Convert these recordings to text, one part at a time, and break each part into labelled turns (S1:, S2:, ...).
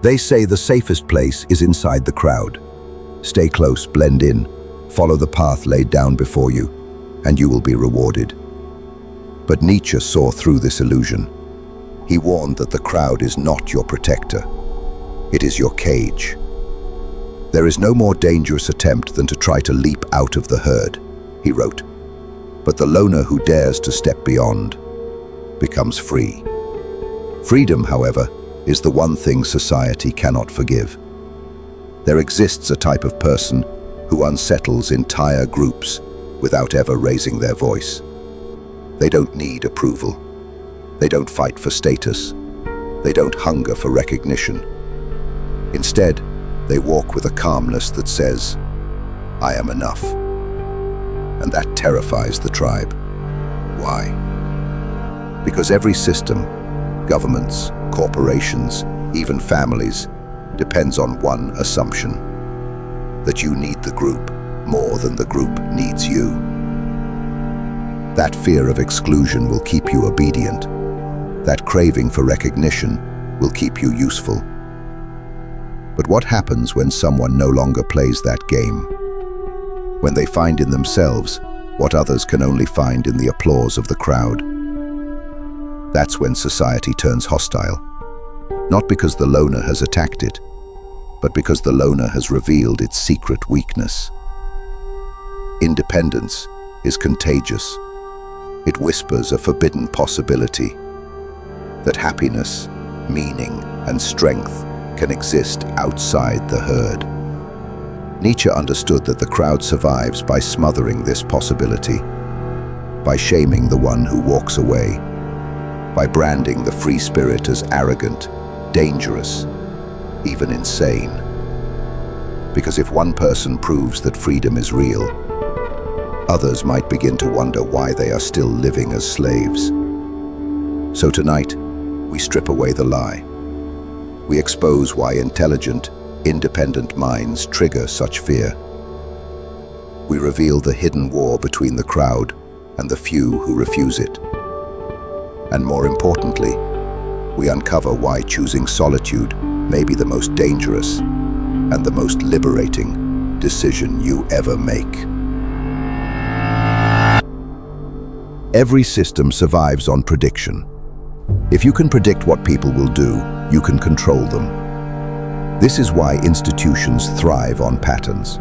S1: They say the safest place is inside the crowd. Stay close, blend in, follow the path laid down before you, and you will be rewarded. But Nietzsche saw through this illusion. He warned that the crowd is not your protector. It is your cage. There is no more dangerous attempt than to try to leap out of the herd, he wrote. But the loner who dares to step beyond becomes free. Freedom, however, is the one thing society cannot forgive. There exists a type of person who unsettles entire groups without ever raising their voice. They don't need approval. They don't fight for status. They don't hunger for recognition. Instead, they walk with a calmness that says, "I am enough." And that terrifies the tribe. Why? Because every system, governments, corporations, even families, depends on one assumption: that you need the group more than the group needs you. That fear of exclusion will keep you obedient. That craving for recognition will keep you useful. But what happens when someone no longer plays that game? When they find in themselves what others can only find in the applause of the crowd? That's when society turns hostile. Not because the loner has attacked it, but because the loner has revealed its secret weakness. Independence is contagious. It whispers a forbidden possibility that happiness, meaning, and strength can exist outside the herd. Nietzsche understood that the crowd survives by smothering this possibility, by shaming the one who walks away, by branding the free spirit as arrogant, dangerous, even insane. Because if one person proves that freedom is real, others might begin to wonder why they are still living as slaves. So tonight, we strip away the lie. We expose why intelligent, independent minds trigger such fear. We reveal the hidden war between the crowd and the few who refuse it. And more importantly, we uncover why choosing solitude may be the most dangerous and the most liberating decision you ever make. Every system survives on prediction. If you can predict what people will do, you can control them. This is why institutions thrive on patterns.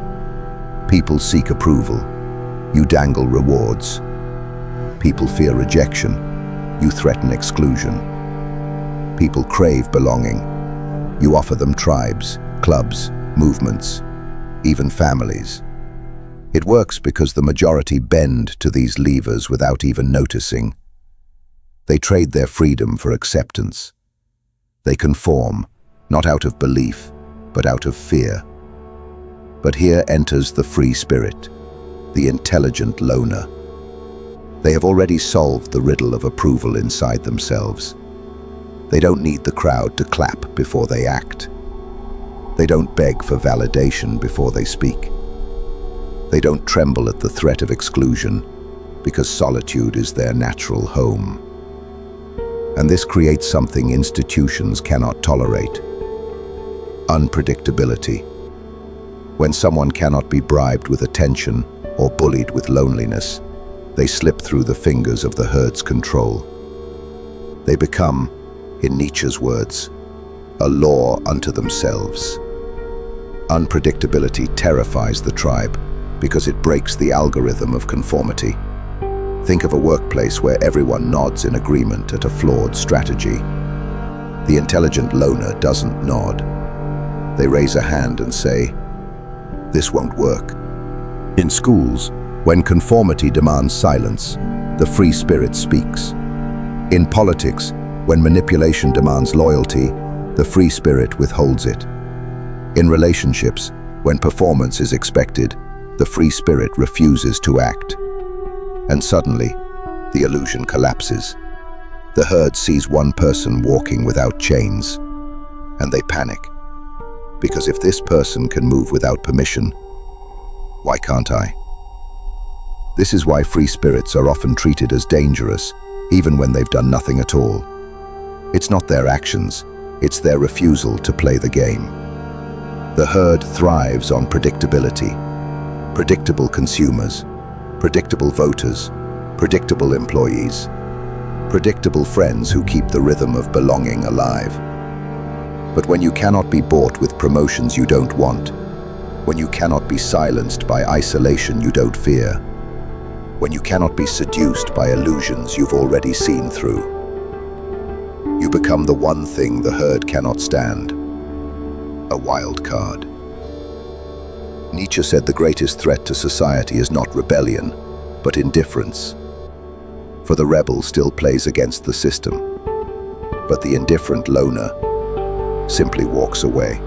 S1: People seek approval. You dangle rewards. People fear rejection. You threaten exclusion. People crave belonging. You offer them tribes, clubs, movements, even families. It works because the majority bend to these levers without even noticing. They trade their freedom for acceptance. They conform, not out of belief, but out of fear. But here enters the free spirit, the intelligent loner. They have already solved the riddle of approval inside themselves. They don't need the crowd to clap before they act. They don't beg for validation before they speak. They don't tremble at the threat of exclusion because solitude is their natural home. And this creates something institutions cannot tolerate: unpredictability. When someone cannot be bribed with attention or bullied with loneliness, they slip through the fingers of the herd's control. They become, in Nietzsche's words, a law unto themselves. Unpredictability terrifies the tribe because it breaks the algorithm of conformity. Think of a workplace where everyone nods in agreement at a flawed strategy. The intelligent loner doesn't nod. They raise a hand and say, "This won't work." In schools, when conformity demands silence, the free spirit speaks. In politics, when manipulation demands loyalty, the free spirit withholds it. In relationships, when performance is expected, the free spirit refuses to act. And suddenly, the illusion collapses. The herd sees one person walking without chains, and they panic. Because if this person can move without permission, why can't I? This is why free spirits are often treated as dangerous, even when they've done nothing at all. It's not their actions, It's their refusal to play the game. The herd thrives on predictability. Predictable consumers, predictable voters, predictable employees, predictable friends who keep the rhythm of belonging alive. But when you cannot be bought with promotions you don't want, when you cannot be silenced by isolation you don't fear, when you cannot be seduced by illusions you've already seen through, you become the one thing the herd cannot stand: a wild card. Nietzsche said the greatest threat to society is not rebellion, but indifference. For the rebel still plays against the system, but the indifferent loner simply walks away.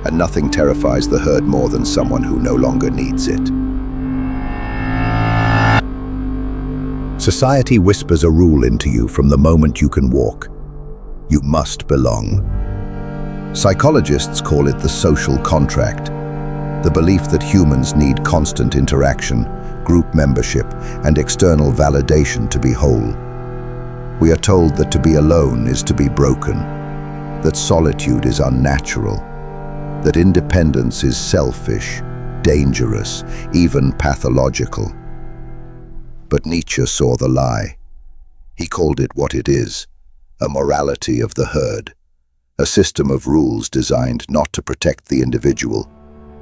S1: And nothing terrifies the herd more than someone who no longer needs it. Society whispers a rule into you from the moment you can walk. You must belong. Psychologists call it the social contract, the belief that humans need constant interaction, group membership, and external validation to be whole. We are told that to be alone is to be broken, that solitude is unnatural, that independence is selfish, dangerous, even pathological. But Nietzsche saw the lie. He called it what it is: a morality of the herd, a system of rules designed not to protect the individual,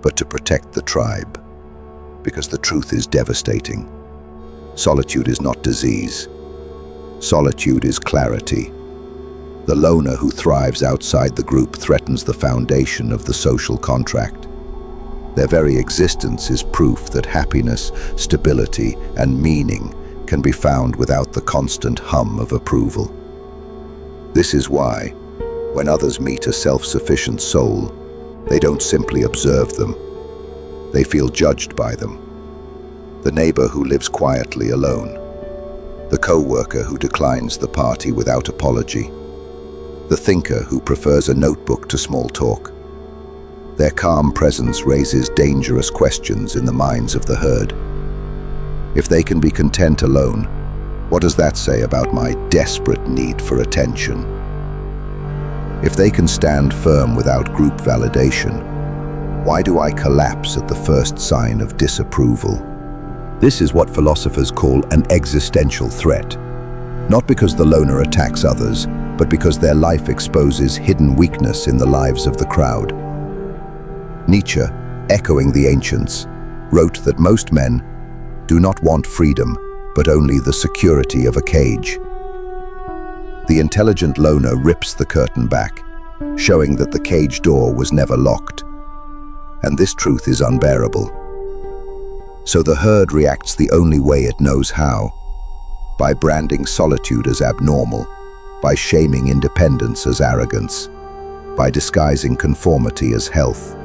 S1: but to protect the tribe. Because the truth is devastating. Solitude is not disease. Solitude is clarity. The loner who thrives outside the group threatens the foundation of the social contract. Their very existence is proof that happiness, stability, and meaning can be found without the constant hum of approval. This is why, when others meet a self-sufficient soul, they don't simply observe them. They feel judged by them. The neighbor who lives quietly alone. The co-worker who declines the party without apology. The thinker who prefers a notebook to small talk. Their calm presence raises dangerous questions in the minds of the herd. If they can be content alone, what does that say about my desperate need for attention? If they can stand firm without group validation, why do I collapse at the first sign of disapproval? This is what philosophers call an existential threat. Not because the loner attacks others, but because their life exposes hidden weakness in the lives of the crowd. Nietzsche, echoing the ancients, wrote that most men do not want freedom, but only the security of a cage. The intelligent loner rips the curtain back, showing that the cage door was never locked. And this truth is unbearable. So the herd reacts the only way it knows how, by branding solitude as abnormal, by shaming independence as arrogance, by disguising conformity as health.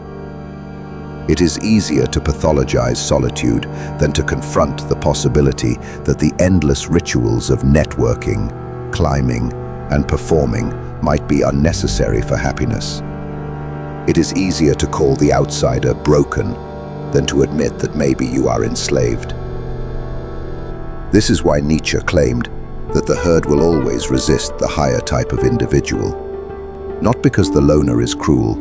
S1: It is easier to pathologize solitude than to confront the possibility that the endless rituals of networking, climbing, and performing might be unnecessary for happiness. It is easier to call the outsider broken than to admit that maybe you are enslaved. This is why Nietzsche claimed that the herd will always resist the higher type of individual, not because the loner is cruel,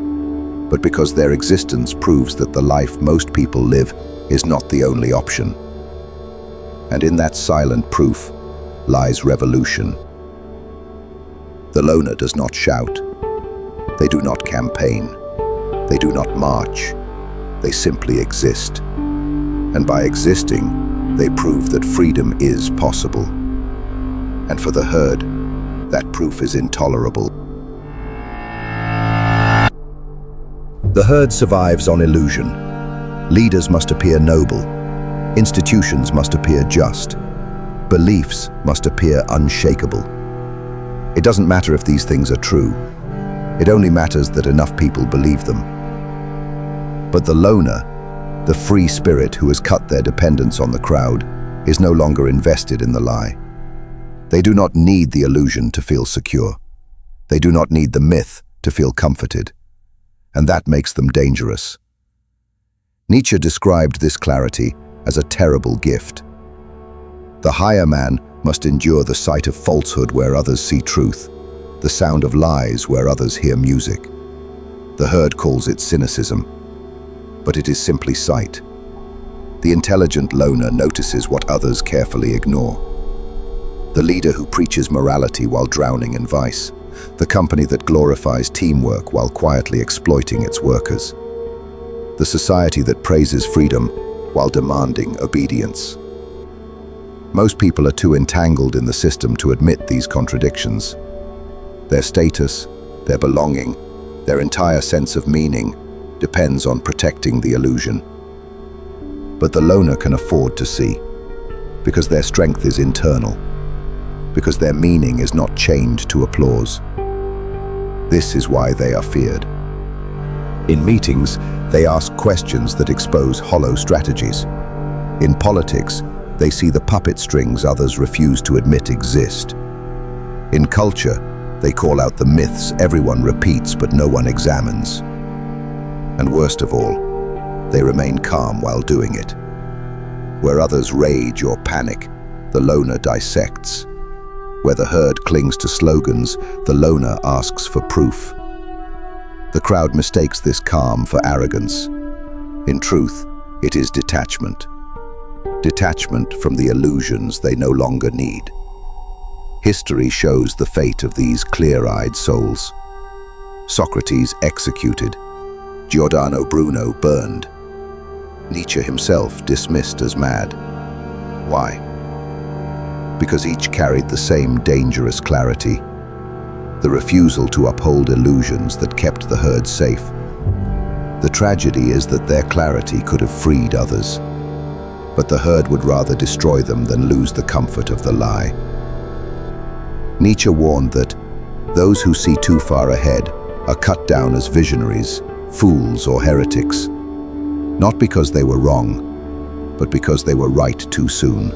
S1: but because their existence proves that the life most people live is not the only option. And in that silent proof lies revolution. The loner does not shout. They do not campaign. They do not march. They simply exist. And by existing, they prove that freedom is possible. And for the herd, that proof is intolerable. The herd survives on illusion. Leaders must appear noble. Institutions must appear just. Beliefs must appear unshakable. It doesn't matter if these things are true. It only matters that enough people believe them. But the loner, the free spirit who has cut their dependence on the crowd, is no longer invested in the lie. They do not need the illusion to feel secure. They do not need the myth to feel comforted. And that makes them dangerous. Nietzsche described this clarity as a terrible gift. The higher man must endure the sight of falsehood where others see truth. the sound of lies where others hear music. The herd calls it cynicism, but it is simply sight. The intelligent loner notices what others carefully ignore. The leader who preaches morality while drowning in vice. The company that glorifies teamwork while quietly exploiting its workers. The society that praises freedom while demanding obedience. Most people are too entangled in the system to admit these contradictions. Their status, their belonging, their entire sense of meaning depends on protecting the illusion. But the loner can afford to see, because their strength is internal, because their meaning is not chained to applause. This is why they are feared. In meetings, they ask questions that expose hollow strategies. In politics, they see the puppet strings others refuse to admit exist. In culture, they call out the myths everyone repeats but no one examines. And worst of all, they remain calm while doing it. Where others rage or panic, the loner dissects. Where the herd clings to slogans, the loner asks for proof. The crowd mistakes this calm for arrogance. In truth, it is detachment. Detachment from the illusions they no longer need. History shows the fate of these clear-eyed souls. Socrates executed. Giordano Bruno burned. Nietzsche himself dismissed as mad. Why? Because each carried the same dangerous clarity. The refusal to uphold illusions that kept the herd safe. The tragedy is that their clarity could have freed others. But the herd would rather destroy them than lose the comfort of the lie. Nietzsche warned that those who see too far ahead are cut down as visionaries, fools or heretics. Not because they were wrong, but because they were right too soon.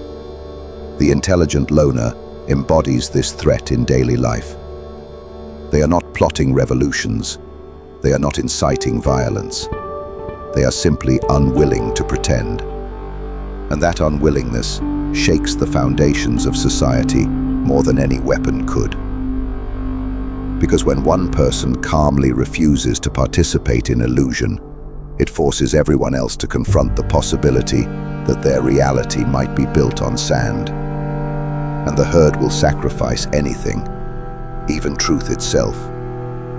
S1: The intelligent loner embodies this threat in daily life. They are not plotting revolutions. They are not inciting violence. They are simply unwilling to pretend. And that unwillingness shakes the foundations of society more than any weapon could. Because when one person calmly refuses to participate in illusion, it forces everyone else to confront the possibility that their reality might be built on sand. And the herd will sacrifice anything, even truth itself,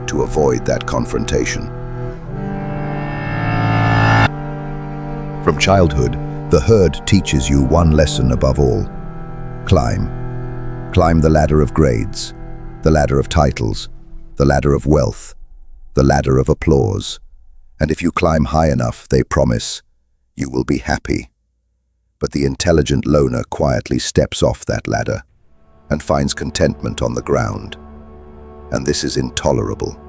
S1: to avoid that confrontation. From childhood, the herd teaches you one lesson above all. Climb. Climb the ladder of grades, the ladder of titles, the ladder of wealth, the ladder of applause. And if you climb high enough, they promise, you will be happy. But the intelligent loner quietly steps off that ladder and finds contentment on the ground. And this is intolerable,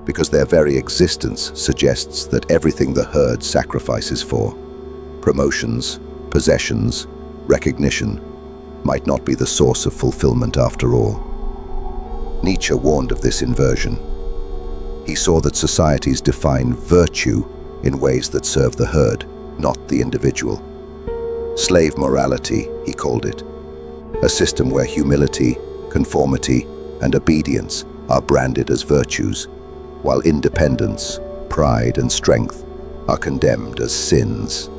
S1: because their very existence suggests that everything the herd sacrifices for, promotions, possessions, recognition, might not be the source of fulfillment after all. Nietzsche warned of this inversion. He saw that societies define virtue in ways that serve the herd, not the individual. Slave morality, he called it. A system where humility, conformity, and obedience are branded as virtues, while independence, pride, and strength are condemned as sins.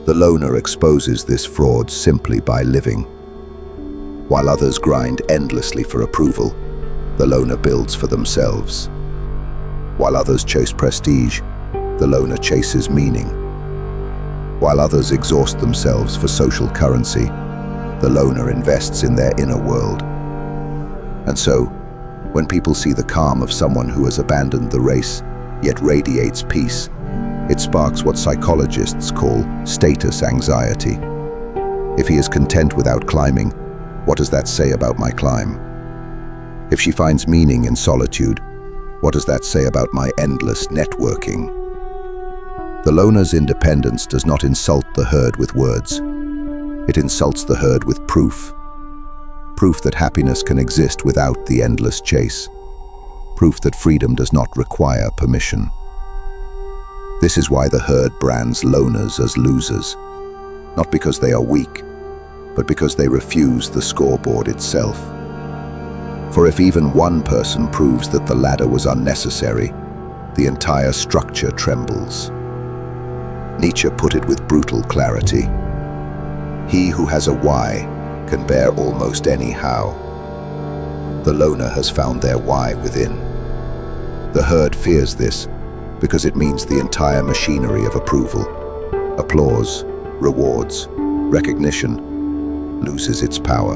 S1: The loner exposes this fraud simply by living. While others grind endlessly for approval, the loner builds for themselves. While others chase prestige, the loner chases meaning. While others exhaust themselves for social currency, the loner invests in their inner world. And so, when people see the calm of someone who has abandoned the race, yet radiates peace, it sparks what psychologists call status anxiety. If he is content without climbing, what does that say about my climb? If she finds meaning in solitude, what does that say about my endless networking? The loner's independence does not insult the herd with words. It insults the herd with proof. Proof that happiness can exist without the endless chase. Proof that freedom does not require permission. This is why the herd brands loners as losers, not because they are weak, but because they refuse the scoreboard itself. For if even one person proves that the ladder was unnecessary, the entire structure trembles. Nietzsche put it with brutal clarity. He who has a why can bear almost any how. The loner has found their why within. The herd fears this because it means the entire machinery of approval, applause, rewards, recognition loses its power.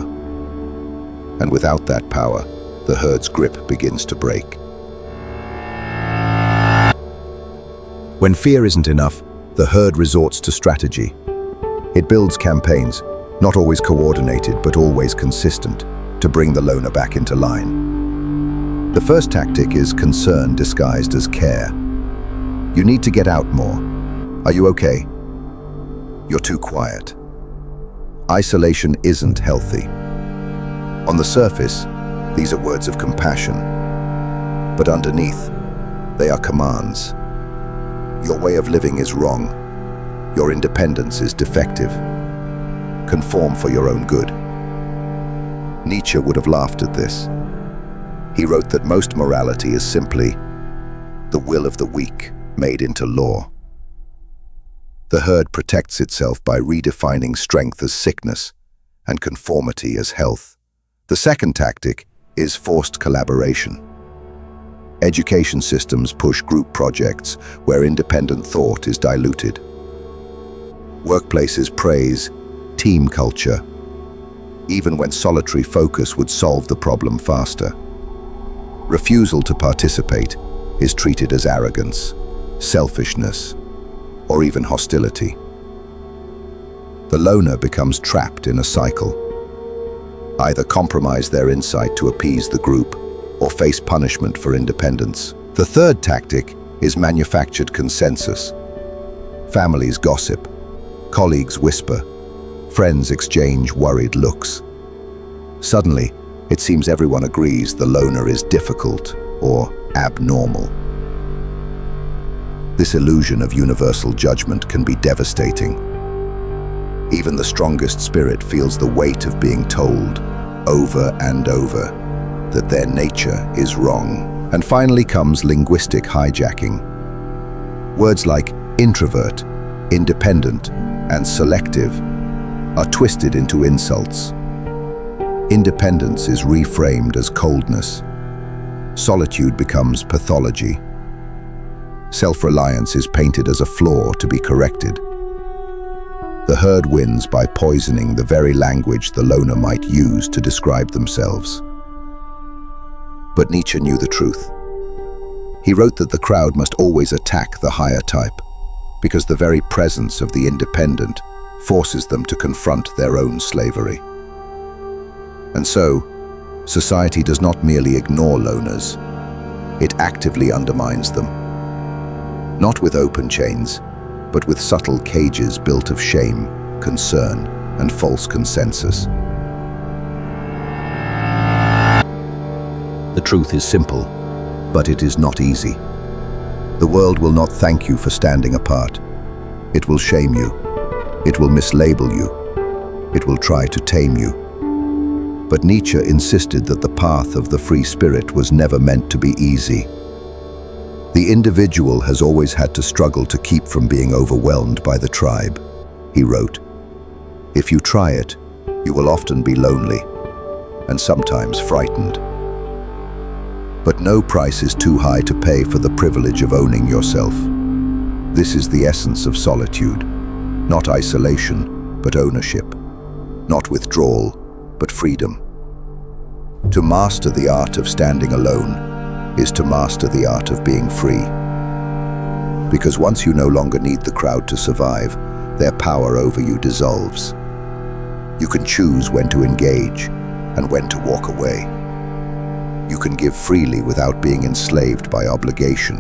S1: And without that power, the herd's grip begins to break. When fear isn't enough, the herd resorts to strategy. It builds campaigns, not always coordinated but always consistent, to bring the loner back into line. The first tactic is concern disguised as care. You need to get out more. Are you okay? You're too quiet. Isolation isn't healthy. On the surface, these are words of compassion, but underneath, they are commands. Your way of living is wrong. Your independence is defective. Conform for your own good. Nietzsche would have laughed at this. He wrote that most morality is simply the will of the weak made into law. The herd protects itself by redefining strength as sickness and conformity as health. The second tactic is forced collaboration. Education systems push group projects where independent thought is diluted. Workplaces praise team culture, even when solitary focus would solve the problem faster. Refusal to participate is treated as arrogance, selfishness, or even hostility. The loner becomes trapped in a cycle. Either compromise their insight to appease the group or face punishment for independence. The third tactic is manufactured consensus. Families gossip, colleagues whisper, friends exchange worried looks. Suddenly, it seems everyone agrees the loner is difficult or abnormal. This illusion of universal judgment can be devastating. Even the strongest spirit feels the weight of being told, over and over, that their nature is wrong. And finally comes linguistic hijacking. Words like introvert, independent, and selective are twisted into insults. Independence is reframed as coldness. Solitude becomes pathology. Self-reliance is painted as a flaw to be corrected. The herd wins by poisoning the very language the loner might use to describe themselves. But Nietzsche knew the truth. He wrote that the crowd must always attack the higher type, because the very presence of the independent forces them to confront their own slavery. And so, society does not merely ignore loners, it actively undermines them. Not with open chains, but with subtle cages built of shame, concern, and false consensus. The truth is simple, but it is not easy. The world will not thank you for standing apart. It will shame you. It will mislabel you. It will try to tame you. But Nietzsche insisted that the path of the free spirit was never meant to be easy. The individual has always had to struggle to keep from being overwhelmed by the tribe. He wrote, "If you try it, you will often be lonely, and sometimes frightened. But no price is too high to pay for the privilege of owning yourself. This is the essence of solitude, not isolation, but ownership, not withdrawal, but freedom. To master the art of standing alone is to master the art of being free. Because once you no longer need the crowd to survive, their power over you dissolves. You can choose when to engage and when to walk away. You can give freely without being enslaved by obligation.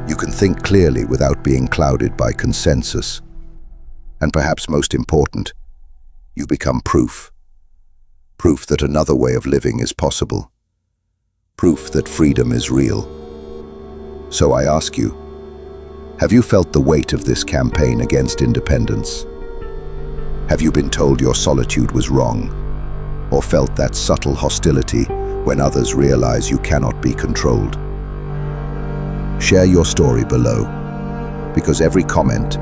S1: You can think clearly without being clouded by consensus. And perhaps most important, you become proof. Proof that another way of living is possible. Proof that freedom is real. So I ask you, have you felt the weight of this campaign against independence? Have you been told your solitude was wrong? or felt that subtle hostility when others realize you cannot be controlled? Share your story below, because every comment,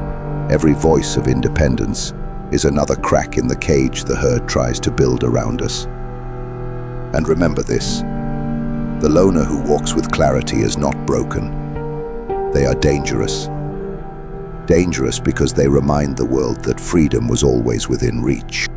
S1: every voice of independence is another crack in the cage the herd tries to build around us. And remember this, the loner who walks with clarity is not broken. They are dangerous. Dangerous because they remind the world that freedom was always within reach.